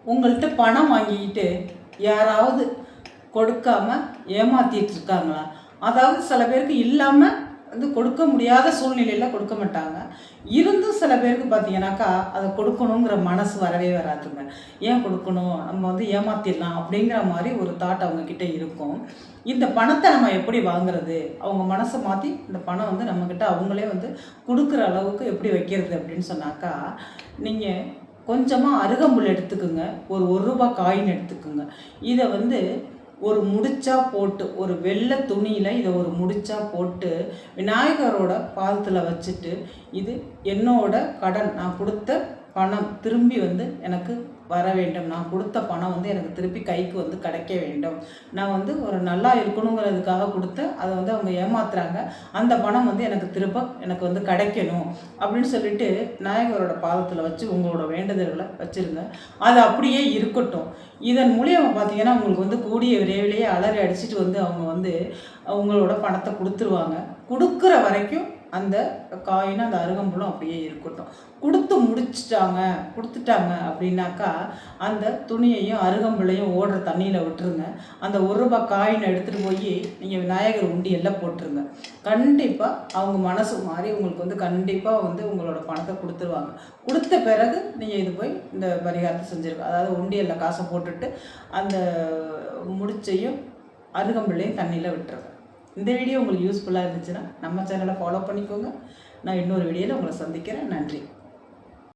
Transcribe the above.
உங்கள்கிட்ட பணம் வாங்கிக்கிட்டு யாராவது கொடுக்காம ஏமாற்றிட்டு இருக்காங்களா? அதாவது சில பேருக்கு இல்லாமல் வந்து கொடுக்க முடியாத சூழ்நிலையில் கொடுக்க மாட்டாங்க. இருந்தும் சில பேருக்கு பார்த்தீங்கன்னாக்கா அதை கொடுக்கணுங்கிற மனசு வரவே வராதுங்க. ஏன் கொடுக்கணும், நம்ம வந்து ஏமாற்றிடலாம் அப்படிங்கிற மாதிரி ஒரு தாட் அவங்கக்கிட்ட இருக்கும். இந்த பணத்தை நம்ம எப்படி வாங்குறது, அவங்க மனசை மாற்றி இந்த பணம் வந்து நம்மக்கிட்ட அவங்களே வந்து கொடுக்குற அளவுக்கு எப்படி வைக்கிறது அப்படின்னு சொன்னாக்கா, நீங்கள் கொஞ்சமாக அருகம்புல் எடுத்துக்குங்க. ஒரு ரூபா காயின் எடுத்துக்குங்க. இதை வந்து ஒரு முடிச்சா போட்டு, ஒரு வெள்ளை துணியில் இதை ஒரு முடிச்சா போட்டு விநாயகரோட பாதத்தில் வச்சுட்டு, இது என்னோட கடன், நான் கொடுத்த பணம் திரும்பி வந்து எனக்கு வர வேண்டும், நான் கொடுத்த பணம் வந்து எனக்கு திருப்பி கைக்கு வந்து கிடைக்க வேண்டும், நான் வந்து ஒரு நல்லா இருக்கணுங்கிறதுக்காக கொடுத்தேன், அதை வந்து அவங்க ஏமாத்துறாங்க, அந்த பணம் வந்து எனக்கு திரும்ப எனக்கு வந்து கிடைக்கணும் அப்படின்னு சொல்லிட்டு விநாயகரோட பாதத்தில் வச்சு உங்களோட வேண்டுதல்களை வச்சுருங்க. அது அப்படியே இருக்கட்டும். இதன் மூலியமாக பார்த்தீங்கன்னா உங்களுக்கு வந்து கூடிய விரைவிலேயே அலறி அடிச்சுட்டு வந்து அவங்க வந்து உங்களோட பணத்தை கொடுத்துருவாங்க. கொடுக்குற வரைக்கும் அந்த காயினும் அந்த அருகம்புல்லும் அப்படியே இருக்கட்டும். கொடுத்துட்டாங்க அப்படின்னாக்கா அந்த துணியையும் அருகம்புல்லையும் ஓடுற தண்ணியில் விட்டுருங்க. அந்த ரூபா காயின் எடுத்துகிட்டு போய் நீங்கள் விநாயகர் உண்டியல்ல போட்டுருங்க. கண்டிப்பாக அவங்க மனசு மாறி உங்களுக்கு வந்து கண்டிப்பாக வந்து உங்களோட பணத்தை கொடுத்துருவாங்க. கொடுத்த பிறகு நீங்கள் இது போய் இந்த பரிகாரத்தை செஞ்சுருங்க. அதாவது உண்டியலில் காசை போட்டுட்டு அந்த முடிச்சையும் அருகம்புல்லையும் தண்ணியில் விட்டுருங்க. இந்த வீடியோ உங்களுக்கு யூஸ்ஃபுல்லாக இருந்துச்சுன்னா நம்ம சேனலை ஃபாலோ பண்ணிக்கோங்க. நான் இன்னொரு வீடியோவில் உங்களை சந்திக்கிறேன். நன்றி.